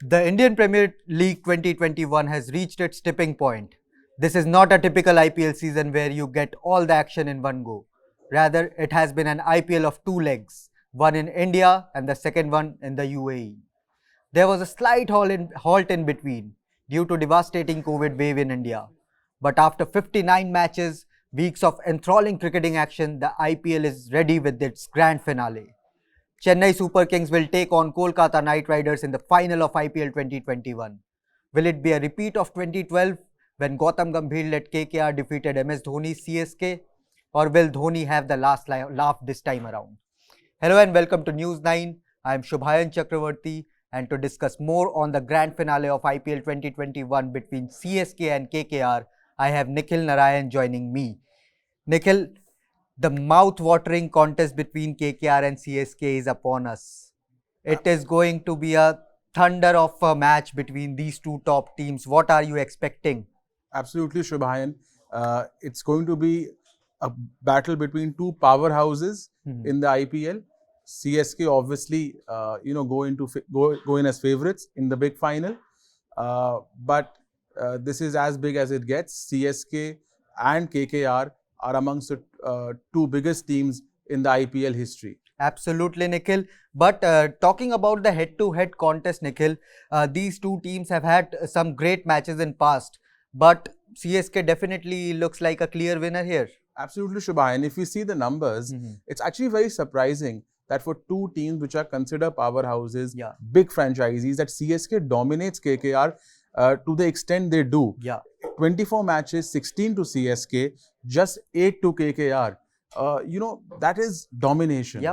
The Indian Premier League 2021 has reached its tipping point. This is not a typical IPL season where you get all the action in one go. Rather, it has been an IPL of two legs, one in India and the second one in the UAE. There was a slight halt in between due to devastating COVID wave in India. But after 59 matches, weeks of enthralling cricketing action, the IPL is ready with its grand finale. Chennai Super Kings will take on Kolkata Knight Riders in the final of IPL 2021. Will it be a repeat of 2012 when Gautam Gambhir led KKR defeated MS Dhoni's CSK, or will Dhoni have the last laugh this time around? Hello and welcome to News 9. I am Shubhayan Chakravarti, and to discuss more on the grand finale of IPL 2021 between CSK and KKR, I have Nikhil Narayan joining me. Nikhil, the mouth-watering contest between KKR and CSK is upon us. It is going to be a thunder of a match between these two top teams. What are you expecting? Absolutely, Shubhayan. It's going to be a battle between two powerhouses in the IPL. CSK obviously, go in as favorites in the big final, but this is as big as it gets. CSK and KKR are amongst the two biggest teams in the IPL history. Absolutely, Nikhil. But talking about the head-to-head contest, Nikhil, these two teams have had some great matches in past. But CSK definitely looks like a clear winner here. Absolutely, Shubha. And if we see the numbers, it's actually very surprising that for two teams which are considered powerhouses, big franchisees, that CSK dominates KKR to the extent they do. 24 matches, 16 to CSK, just 8 to KKR. That is domination.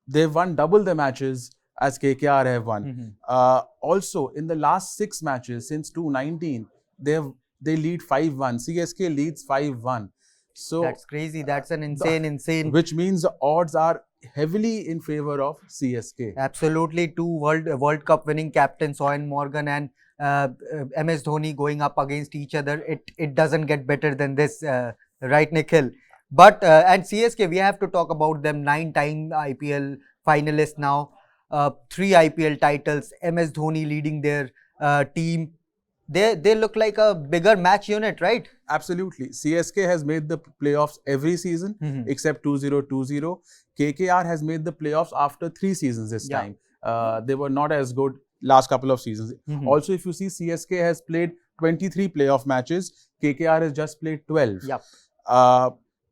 They've won double the matches as KKR have won. Also, in the last 6 matches since 2019, they lead 5-1. CSK leads 5-1. So that's crazy. That's an insane. Which means the odds are heavily in favor of CSK. Absolutely, two World Cup winning captains, Eoin Morgan and MS Dhoni going up against each other. It doesn't get better than this, right, Nikhil? But and CSK, we have to talk about them. 9-time IPL finalists now, 3 IPL titles. MS Dhoni leading their team. They look like a bigger match unit, right? Absolutely. CSK has made the playoffs every season except 2020. KKR has made the playoffs after 3 seasons this time. They were not as good last couple of seasons. Also, if you see, CSK has played 23 playoff matches. KKR has just played 12.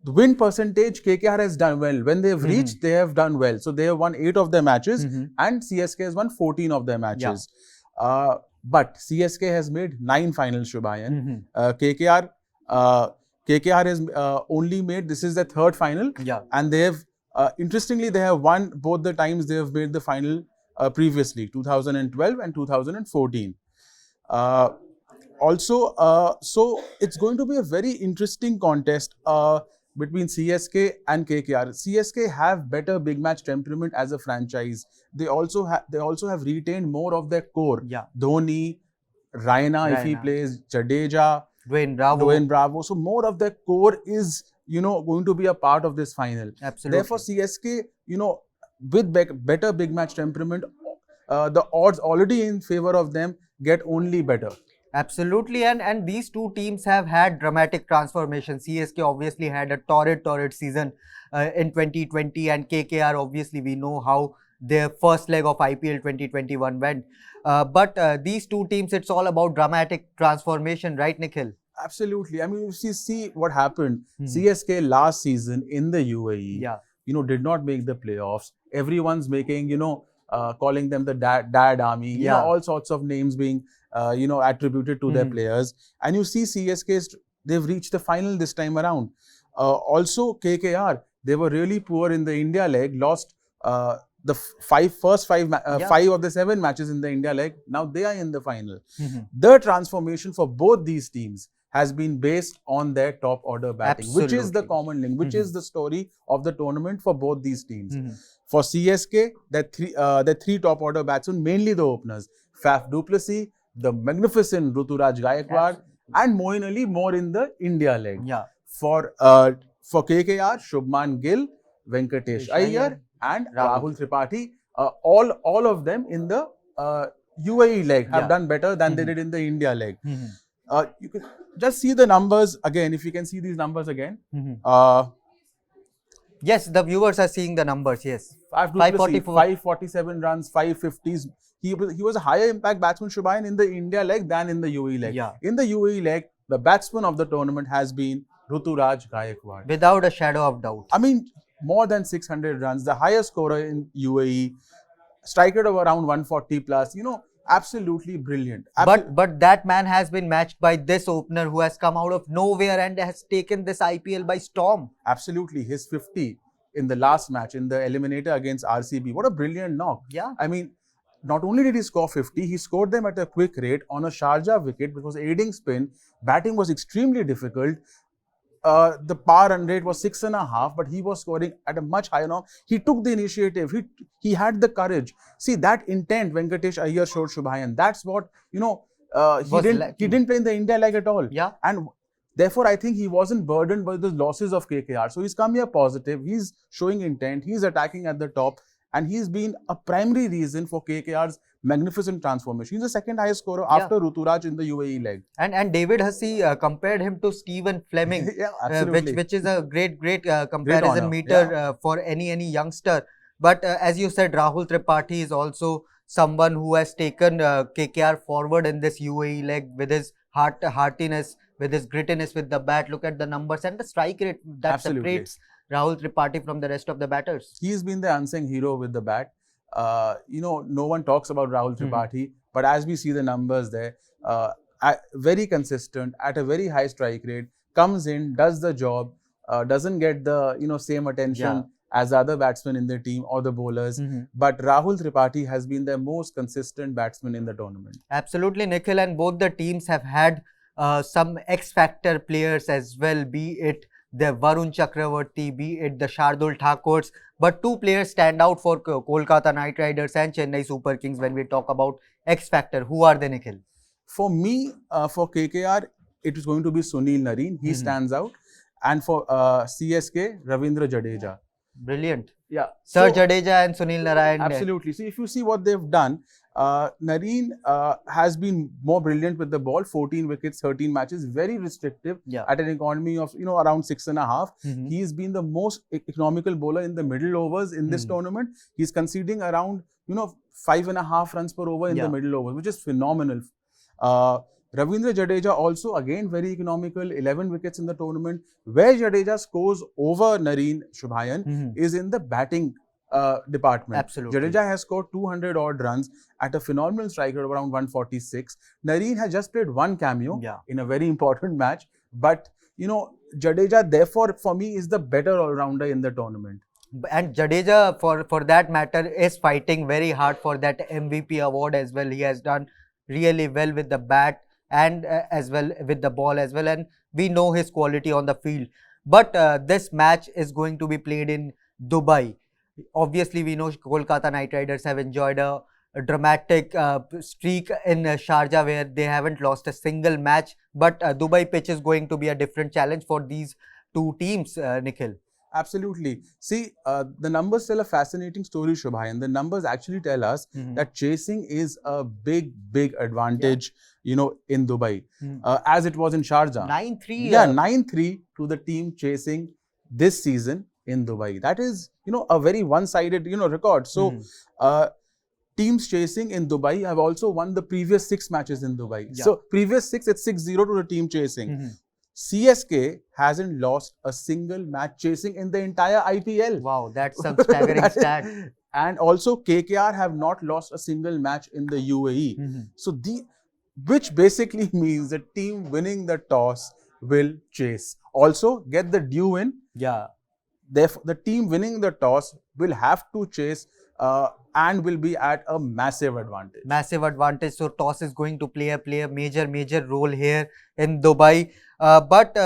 The win percentage, KKR has done well. When they've reached, they have done well. So they have won 8 of their matches and CSK has won 14 of their matches. But CSK has made 9 finals, Shubhayan. KKR has only made, this is their 3rd final. And they have, interestingly, they have won both the times they have made the final previously, 2012 and 2014. So it's going to be a very interesting contest between CSK and KKR. CSK have better big match temperament as a franchise. They also have retained more of their core. Dhoni, Raina if he plays, Jadeja, Dwayne Bravo. So more of their core is going to be a part of this final. Absolutely. Therefore, CSK, with better big match temperament, the odds already in favor of them get only better. Absolutely, and these two teams have had dramatic transformation. CSK obviously had a torrid season in 2020, and KKR obviously we know how their first leg of IPL 2021 went. But these two teams, it's all about dramatic transformation, right, Nikhil? Absolutely. I mean, if you see what happened, CSK last season in the UAE, did not make the playoffs. Everyone's making, calling them the dad army, all sorts of names being attributed to their players. And you see CSK, they've reached the final this time around. Also, KKR, they were really poor in the India leg, lost the first five of the 7 matches in the India leg. Now they are in the final. The transformation for both these teams has been based on their top order batting, which is the common link, which is the story of the tournament for both these teams. For CSK, the 3 top order batsmen, mainly the openers, Faf du Plessis, the magnificent Ruturaj Gaikwad, and Moeen Ali more in the India leg. For KKR, Shubman Gill, Venkatesh Iyer, and Rahul Tripathi, all of them in the UAE leg have Yeah. done better than they did in the India leg. Mhm. You can just see the numbers again. If you can see these numbers again. Mhm. Uh, Yes, the viewers are seeing the numbers. Yes, Faf du Plessis, 544. 547 runs, 550s. He was a higher impact batsman, Shubhayan, in the India leg than in the UAE leg. Yeah. In the UAE leg, the batsman of the tournament has been Ruturaj Gaikwad. Without a shadow of doubt. I mean, more than 600 runs, the highest scorer in UAE, striker of around 140 plus. Absolutely brilliant. But that man has been matched by this opener who has come out of nowhere and has taken this IPL by storm. Absolutely, his 50 in the last match in the eliminator against RCB. What a brilliant knock! Yeah. I mean, not only did he score 50, he scored them at a quick rate on a Sharjah wicket, which was aiding spin. Batting was extremely difficult. The par run rate was 6.5, but he was scoring at a much higher now. He took the initiative. He had the courage. See, that intent Venkatesh Iyer showed Shubhayan. That's what he didn't play in the India leg at all. Yeah. And therefore, I think he wasn't burdened by the losses of KKR. So he's come here positive. He's showing intent. He's attacking at the top. And he's been a primary reason for KKR's magnificent transformation. He's the second highest scorer after Ruturaj in the UAE leg. And David Hussey compared him to Stephen Fleming, Yeah, absolutely. which is a great comparison meter for any youngster. But as you said, Rahul Tripathi is also someone who has taken KKR forward in this UAE leg with his heartiness, with his grittiness with the bat. Look at the numbers and the strike rate that separates Rahul Tripathi from the rest of the batters. He's been the unsung hero with the bat. No one talks about Rahul Tripathi, but as we see the numbers there, very consistent at a very high strike rate, comes in, does the job, doesn't get the same attention as the other batsmen in the team or the bowlers. But Rahul Tripathi has been the most consistent batsman in the tournament. Absolutely, Nikhil, and both the teams have had some X-factor players as well, be it the Varun Chakravarti, be it the Shardul Thakurs. But two players stand out for Kolkata Knight Riders and Chennai Super Kings when we talk about X-factor. Who are they, Nikhil? For me, for KKR, it is going to be Sunil Narine. He stands out. And for CSK, Ravindra Jadeja. Brilliant. Yeah. Sir Jadeja and Sunil Narine. Absolutely. See, if you see what they've done, Narine has been more brilliant with the ball. 14 wickets, 13 matches, very restrictive at an economy of around 6.5. He's been the most economical bowler in the middle overs in this tournament. He's conceding around 5.5 runs per over in the middle overs, which is phenomenal. Ravindra Jadeja also again very economical, 11 wickets in the tournament. Where Jadeja scores over Narine Shubhayan is in the batting department. Absolutely. Jadeja has scored 200 odd runs at a phenomenal strike rate of around 146. Narine has just played one cameo in a very important match. But Jadeja therefore for me is the better all-rounder in the tournament. And Jadeja for that matter is fighting very hard for that MVP award as well. He has done really well with the bat and as well with the ball as well, and we know his quality on the field. But this match is going to be played in Dubai. Obviously, we know Kolkata Knight Riders have enjoyed a dramatic streak in Sharjah where they haven't lost a single match. But Dubai pitch is going to be a different challenge for these two teams, Nikhil. Absolutely. See, the numbers tell a fascinating story, Shubhayan. The numbers actually tell us that chasing is a big advantage, in Dubai, as it was in Sharjah. 9-3. Yeah, 9-3 to the team chasing this season in Dubai. That is, a very one-sided, record. So, teams chasing in Dubai have also won the previous 6 matches in Dubai. Yeah. So, previous 6, it's 6-0 to the team chasing. CSK hasn't lost a single match chasing in the entire IPL. Wow, that's a staggering stat. And also KKR have not lost a single match in the UAE. So which basically means the team winning the toss will chase. Also get the due win. Yeah. Therefore, the team winning the toss will have to chase and will be at a massive advantage. Massive advantage. So toss is going to play a major role here in Dubai. But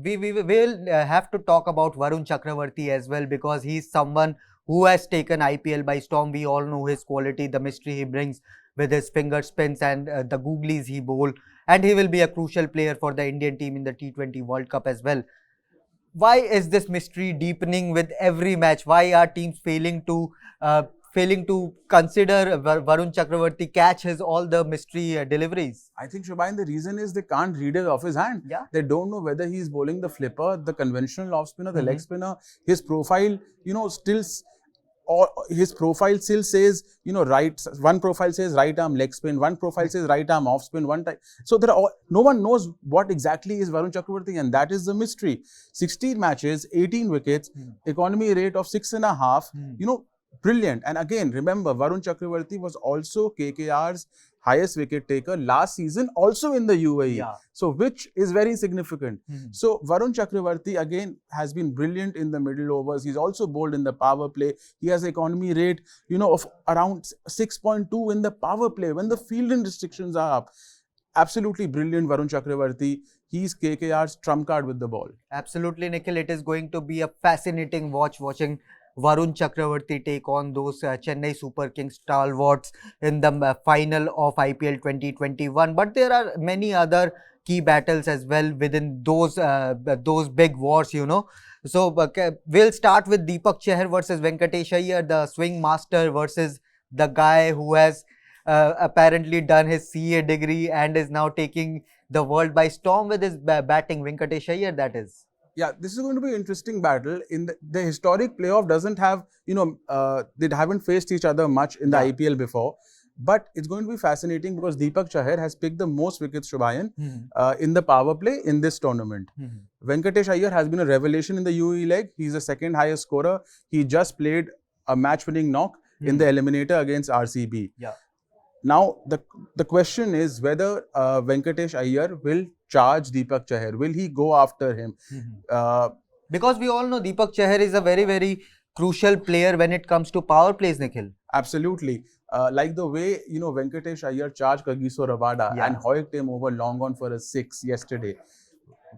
we will have to talk about Varun Chakravarti as well, because he's someone who has taken IPL by storm. We all know his quality, the mystery he brings with his finger spins and the googlies he bowls. And he will be a crucial player for the Indian team in the T20 World Cup as well. Why is this mystery deepening with every match? Why are teams failing to failing to consider Varun Chakravarti catch his all the mystery deliveries? I think, Shubhayan, the reason is they can't read it off his hand. Yeah. They don't know whether he's bowling the flipper, the conventional off spinner, the leg spinner. His profile, still, or his profile still says, right. One profile says right arm leg spin. One profile says right arm off spin. So no one knows what exactly is Varun Chakravarti, and that is the mystery. 16 matches, 18 wickets, economy rate of 6.5. Brilliant. And again, remember, Varun Chakravarti was also KKR's highest wicket taker last season, also in the UAE. Yeah. So, which is very significant. So, Varun Chakravarti again has been brilliant in the middle overs. He's also bowled in the power play. He has an economy rate, of around 6.2 in the power play when the fielding restrictions are up. Absolutely brilliant, Varun Chakravarti. He's KKR's trump card with the ball. Absolutely, Nikhil. It is going to be a fascinating watching Varun Chakravarti take on those Chennai Super Kings stalwarts in the final of IPL 2021. But there are many other key battles as well within those big wars, So we'll start with Deepak Chahar versus Venkatesh Iyer, the swing master versus the guy who has apparently done his CA degree and is now taking the world by storm with his batting. Venkatesh Iyer, that is. Yeah, this is going to be an interesting battle. In the historic playoff doesn't have, they haven't faced each other much in the IPL before. But it's going to be fascinating because Deepak Chahar has picked the most wickets, Shubhayan, in the power play in this tournament. Venkatesh Iyer has been a revelation in the UAE leg. He's the second highest scorer. He just played a match-winning knock in the eliminator against RCB. Yeah. Now, the question is whether Venkatesh Iyer will charge Deepak Chahar. Will he go after him? Because we all know Deepak Chahar is a very, very crucial player when it comes to power plays, Nikhil. Absolutely. Like the way, Venkatesh Iyer charged Kagiso Rabada and hoiked him over long on for a 6 yesterday.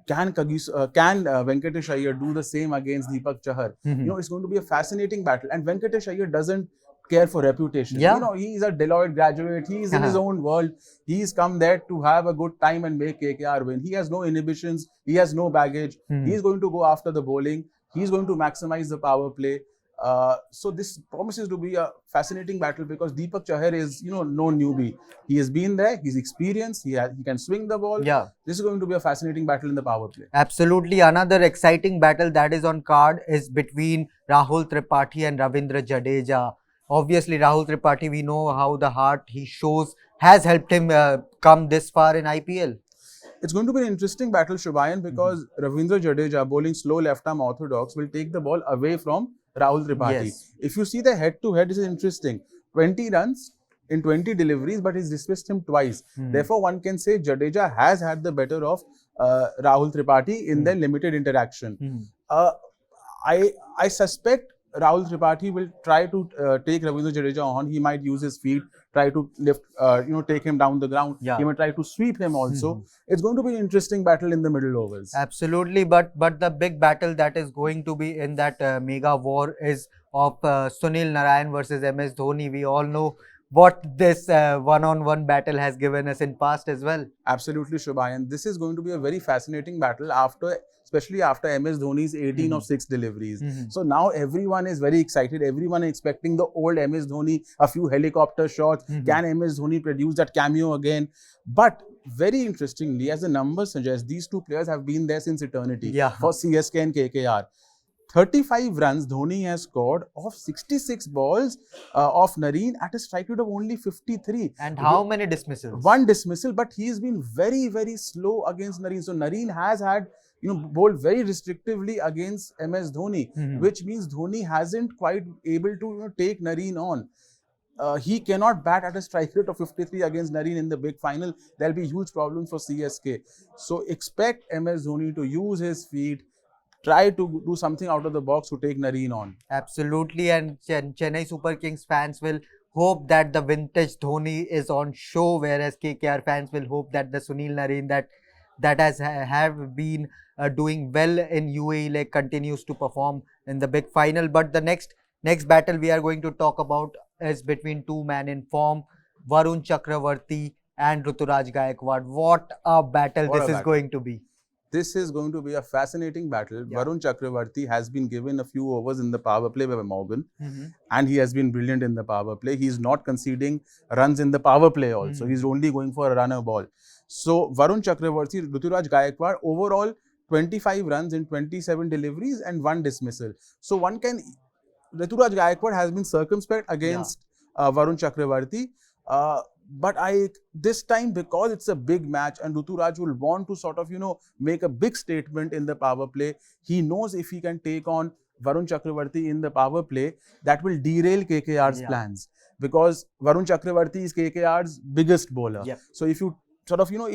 Can Venkatesh Iyer do the same against Deepak Chahar? It's going to be a fascinating battle. And Venkatesh Iyer doesn't care for reputation. Yeah. He's a Deloitte graduate. He's in his own world. He's come there to have a good time and make KKR win. He has no inhibitions. He has no baggage. He's going to go after the bowling. He's going to maximize the power play. So this promises to be a fascinating battle because Deepak Chahar is, no newbie. He has been there. He's experienced. He can swing the ball. Yeah. This is going to be a fascinating battle in the power play. Absolutely. Another exciting battle that is on card is between Rahul Tripathi and Ravindra Jadeja. Obviously, Rahul Tripathi, we know how the heart he shows has helped him come this far in IPL. It's going to be an interesting battle, Shubhayan, because Ravindra Jadeja, bowling slow left-arm orthodox, will take the ball away from Rahul Tripathi. Yes. If you see the head-to-head, this is interesting. 20 runs in 20 deliveries, but he's dismissed him twice. Therefore, one can say Jadeja has had the better of Rahul Tripathi in their limited interaction. I suspect Rahul Tripathi will try to take Ravindra Jadeja on. He might use his feet, try to lift, take him down the ground. Yeah. He might try to sweep him also. It's going to be an interesting battle in the middle overs. Absolutely, but the big battle that is going to be in that mega war is of Sunil Narine versus MS Dhoni. We all know what this one-on-one battle has given us in past as well. Absolutely, Shubhayan. This is going to be a very fascinating battle especially after MS Dhoni's 18 of 6 deliveries. So now everyone is very excited. Everyone is expecting the old MS Dhoni, a few helicopter shots. Can MS Dhoni produce that cameo again? But very interestingly, as the numbers suggest, these two players have been there since eternity for CSK and KKR. 35 runs Dhoni has scored off 66 balls of Narine at a strike rate of only 53. And how many dismissals? One dismissal, but he's been very, very slow against Narine. So Narine has had, bowled very restrictively against MS Dhoni, which means Dhoni hasn't quite able to take Narine on. He cannot bat at a strike rate of 53 against Narine in the big final. There'll be huge problems for CSK. So expect MS Dhoni to use his feet, try to do something out of the box to take Narine on. Absolutely, and Chennai Super Kings fans will hope that the vintage Dhoni is on show, whereas KKR fans will hope that the Sunil Narine that have been doing well in UAE leg continues to perform in the big final. But the next battle we are going to talk about is between two men in form, Varun Chakravarti and Ruturaj Gaikwad. What a battle this is going to be. this is going to be a fascinating battle. Varun Chakravarti has been given a few overs in the power play by Morgan, and he has been brilliant in the power play. He's not conceding runs in the power play also. He's only going for a runner ball. So Varun Chakravarti, Ruturaj Gaikwad, overall 25 runs in 27 deliveries and 1 dismissal. So Ruturaj Gaikwad has been circumspect against Varun Chakravarti. But this time, because it's a big match and Ruturaj will want to sort of, make a big statement in the power play. He knows if he can take on Varun Chakravarti in the power play, that will derail KKR's plans. Because Varun Chakravarti is KKR's biggest bowler. So if you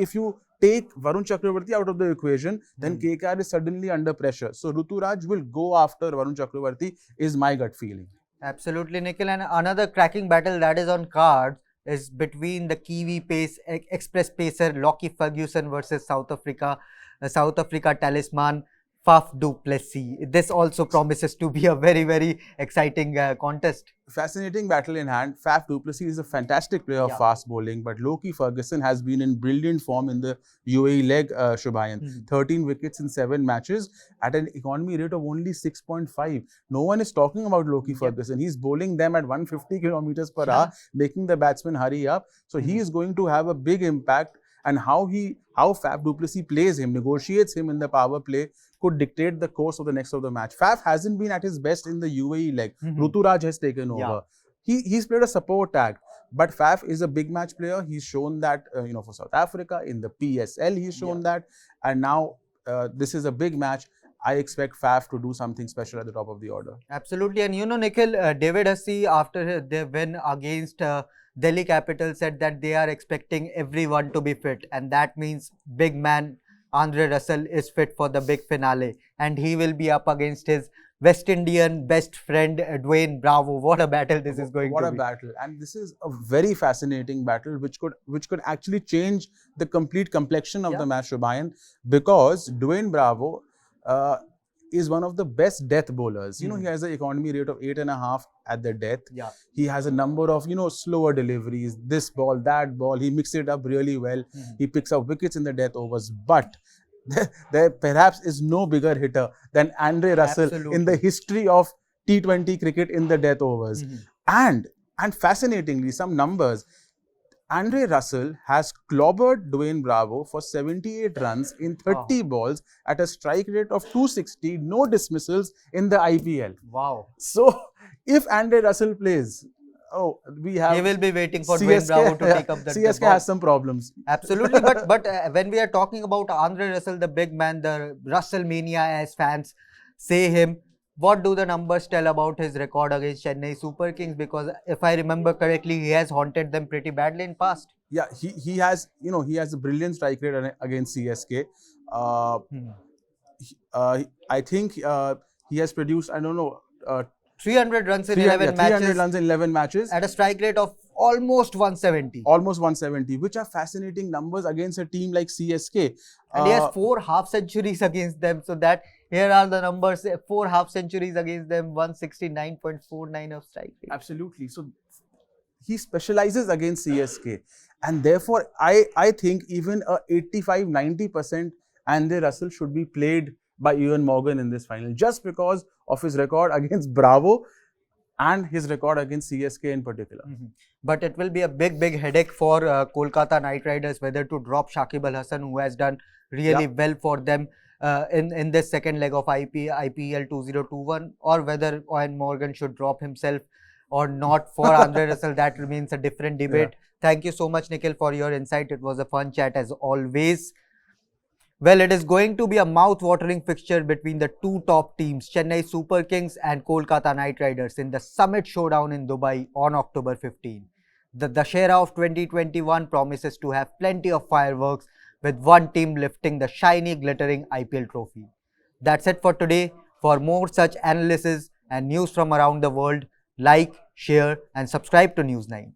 if you take Varun Chakravarti out of the equation, then KKR is suddenly under pressure. So Ruturaj will go after Varun Chakravarti is my gut feeling. Absolutely, Nikhil. And another cracking battle that is on cards is between the Kiwi express pacer Lockie Ferguson versus South Africa talisman Faf du Plessis. This also promises to be a very, very exciting contest. Fascinating battle in hand. Faf du Plessis is a fantastic player of fast bowling, but Lockie Ferguson has been in brilliant form in the UAE leg, Shubhayan. 13 wickets in 7 matches at an economy rate of only 6.5. No one is talking about Lockie Ferguson. He's bowling them at 150 kilometers per hour, making the batsmen hurry up. So he is going to have a big impact, and how Faf du Plessis plays him, negotiates him in the power play, could dictate the course of the next of the match. Faf hasn't been at his best in the UAE leg. Ruturaj has taken over. He's played a support act, but Faf is a big match player. He's shown that for South Africa in the PSL. He's shown that, and now this is a big match. I expect Faf to do something special at the top of the order. Absolutely, and Nikhil, David Hussey, after their win against Delhi Capital, said that they are expecting everyone to be fit, and that means big man Andre Russell is fit for the big finale, and he will be up against his West Indian best friend Dwayne Bravo. What a battle this is going to be. What a battle. And this is a very fascinating battle which could actually change the complete complexion of the match, Shubhayan, because Dwayne Bravo is one of the best death bowlers. He has an economy rate of 8.5 at the death. He has a number of, slower deliveries, this ball, that ball. He mixes it up really well. He picks up wickets in the death overs. But there perhaps is no bigger hitter than Andre Russell in the history of T20 cricket in the death overs. And fascinatingly, some numbers. Andre Russell has clobbered Dwayne Bravo for 78 runs in 30 balls at a strike rate of 260, no dismissals in the IPL. Wow. So, if Andre Russell plays, he will be waiting for Dwayne Bravo to take up the CSK has some problems. Absolutely, but when we are talking about Andre Russell, the big man, the Russell mania as fans say him, what do the numbers tell about his record against Chennai Super Kings? Because if I remember correctly, he has haunted them pretty badly in past. Yeah, he has a brilliant strike rate against CSK. I think he has produced 300 runs in 11 matches. 300 runs in 11 matches at a strike rate of almost 170. Almost 170, which are fascinating numbers against a team like CSK. And he has 4 half centuries against them. So that here are the numbers: 4 half centuries against them, 169.49 of strike rate. Absolutely. So he specializes against CSK, and therefore I think even a 85-90% Andre Russell should be played by Eoin Morgan in this final, just because of his record against Bravo and his record against CSK in particular. But it will be a big headache for Kolkata Knight Riders whether to drop Shakib Al Hasan, who has done really well for them in this second leg of IPL 2021, or whether Eoin Morgan should drop himself or not for Andre Russell. That remains a different debate. Thank you so much, Nikhil, for your insight. It was a fun chat as always. Well, it is going to be a mouth-watering fixture between the two top teams, Chennai Super Kings and Kolkata Knight Riders, in the Summit Showdown in Dubai on October 15. The Dussehra of 2021 promises to have plenty of fireworks, with one team lifting the shiny, glittering IPL trophy. That's it for today. For more such analysis and news from around the world, like, share and subscribe to News9.